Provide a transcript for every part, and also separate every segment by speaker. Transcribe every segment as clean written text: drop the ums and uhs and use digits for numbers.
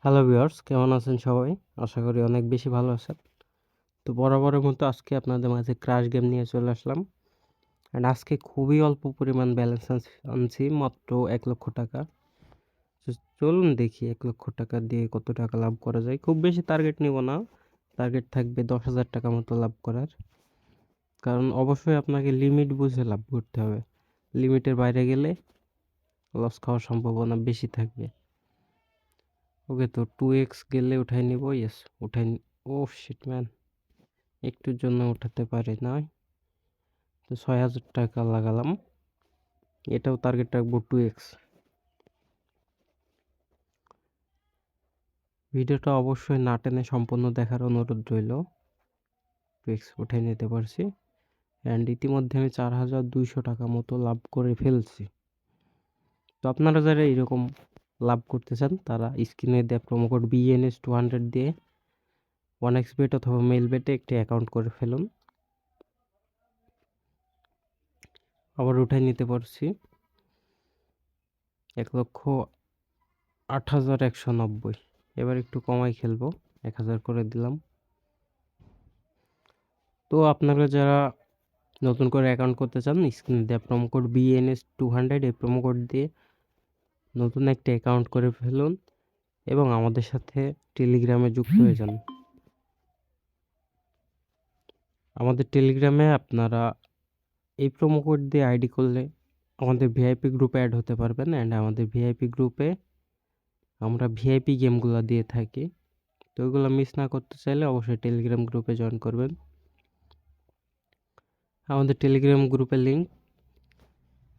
Speaker 1: Hello viewers, কেমন আছেন সবাই? আশা করি অনেক বেশি ভালো আছেন। তো বরাবরের মতো আজকে আপনাদের মাঝে ক্রাশ গেম নিয়ে চলে আসলাম। অ্যান্ড আজকে খুবই অল্প পরিমাণ ব্যালেন্স আনছি, মাত্র 1,00,000 টাকা। তো চলুন দেখি 1,00,000 টাকা দিয়ে কত টাকা লাভ করা যায়। খুব বেশি টার্গেট নিব না, টার্গেট থাকবে 10,000 টাকা মতো লাভ করার। কারণ অবশ্যই আপনাকে লিমিট বুঝে লাভ করতে হবে। লিমিটের বাইরে গেলে লস খাওয়ার সম্ভাবনা বেশি থাকবে। ওকে, তো 2x গেলে উঠাই নিব। ইয়েস, উঠাই। ও শিট ম্যান, একটুর জন্য উঠাতে পারি না। তো 6,000 টাকা লাগালাম। এটাও টার্গেট রাখবো 2x। ভিডিওটা অবশ্যই না টেনে সম্পূর্ণ দেখার অনুরোধ রইল। 2x উঠে নিতে পারছি, অ্যান্ড ইতিমধ্যে আমি 4,200 টাকা মতো লাভ করে ফেলছি। তো আপনারা যারা এরকম লাভ করতে চান তারা স্ক্রিনে দেওয়া প্রোমো কোড BNS200 দিয়ে 1xBet অথবা মেইলবেটে একটি অ্যাকাউন্ট করে ফেলুন। আবার উঠাই নিতে পারছি 1,08,190। এবার একটু কমাই খেলবো, 1,000 করে দিলাম। তো আপনারা যারা নতুন করে অ্যাকাউন্ট করতে চান, স্ক্রিনে দেওয়া প্রোমো কোড BNS200 এই প্রোমো কোড দিয়ে নতুন একটা অ্যাকাউন্ট করে ফেলুন এবং আমাদের সাথে টেলিগ্রামে যুক্ত হয়ে যান। আমাদের টেলিগ্রামে আপনারা এই প্রোমো কোড দিয়ে আইডি করলে আমাদের ভিআইপি গ্রুপে অ্যাড হতে পারবেন। অ্যান্ড আমাদের ভিআইপি গ্রুপে আমরা ভিআইপি গেমগুলো দিয়ে থাকি। তো ওইগুলো মিস না করতে চাইলে অবশ্যই টেলিগ্রাম গ্রুপে জয়েন করবেন। আমাদের টেলিগ্রাম গ্রুপের লিঙ্ক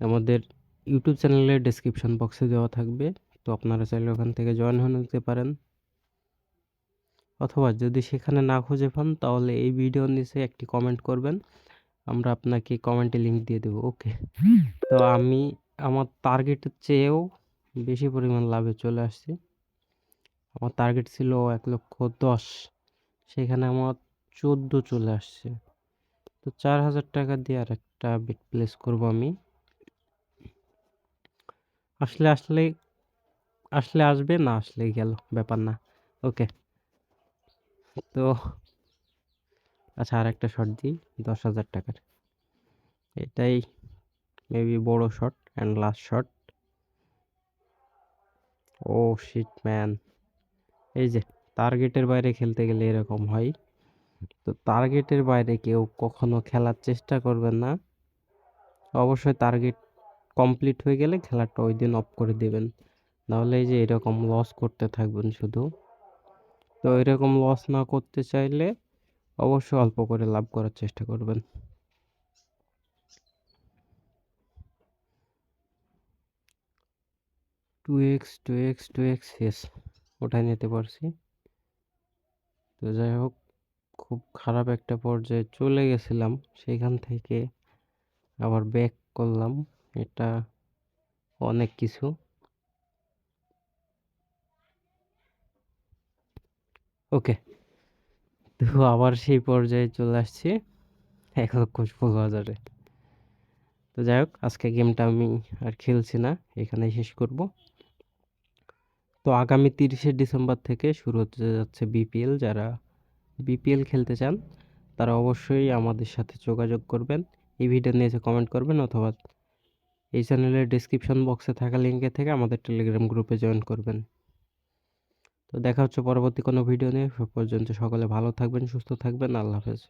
Speaker 1: আমাদের ইউটিউব চ্যানেলের ডেসক্রিপশন বক্সে দেওয়া থাকবে। তো আপনারা চাইলে ওখান থেকে জয়েন হয়ে নিতে পারেন, অথবা যদি সেখানে না খুঁজে পান তাহলে এই ভিডিওর নিচে একটি কমেন্ট করবেন, আমরা আপনাকে কমেন্টে লিঙ্ক দিয়ে দেবো। ওকে, তো আমি আমার টার্গেটের চেয়েও বেশি পরিমাণ লাভে চলে আসছি। আমার টার্গেট ছিল 1,10,000, সেখানে আমার 14 চলে আসছে। তো 4,000 টাকা দিয়ে আর একটা বেট প্লেস করবো আমি। আসলে আসলে আসলে আসবে, না আসলে গেল, ব্যাপার না। ওকে, তো আচ্ছা, আর একটা শট দিই 10,000 টাকার। এটাই মেবি বড় শট অ্যান্ড লাস্ট শট। ও শিট ম্যান, এই যে টার্গেটের বাইরে খেলতে গেলে এরকম হয়। তো টার্গেটের বাইরে কেউ কখনো খেলার চেষ্টা করবেন না। অবশ্যই টার্গেট কমপ্লিট হয়ে গেলে খেলাটা ওই দিন অফ করে দেবেন, নাহলে এই যে এরকম লস করতে থাকবেন শুধু। তো এরকম লস না করতে চাইলে অবশ্যই অল্প করে লাভ করার চেষ্টা করবেন। 2x yes, ওঠাই নিতে পারছি। তো যাই হোক, খুব খারাপ একটা পর্যায়ে চলে গেছিলাম, সেখান থেকে আবার ব্যাক করলাম, এটা অনেক কিছু। ওকে, তো আবার সেই পর্যায়ে চলে আসছি 1,16,000-এ। তো যাই হোক, আজকে গেমটা আমি আর খেলছি না, এখানেই শেষ করব। তো আগামী 30শে ডিসেম্বর থেকে শুরু হতে যাচ্ছে বিপিএল। যারা বিপিএল খেলতে চান তারা অবশ্যই আমাদের সাথে যোগাযোগ করবেন, এই ভিডিও নিচে কমেন্ট করবেন, অথবা এই চ্যানেলের ডেসক্রিপশন বক্সে থাকা লিঙ্কে থেকে আমাদের টেলিগ্রাম গ্রুপে জয়েন করবেন। তো দেখা হচ্ছে পরবর্তী কোনো ভিডিও নিয়ে। সে পর্যন্ত সকলে ভালো থাকবেন, সুস্থ থাকবেন। আল্লাহ হাফেজ।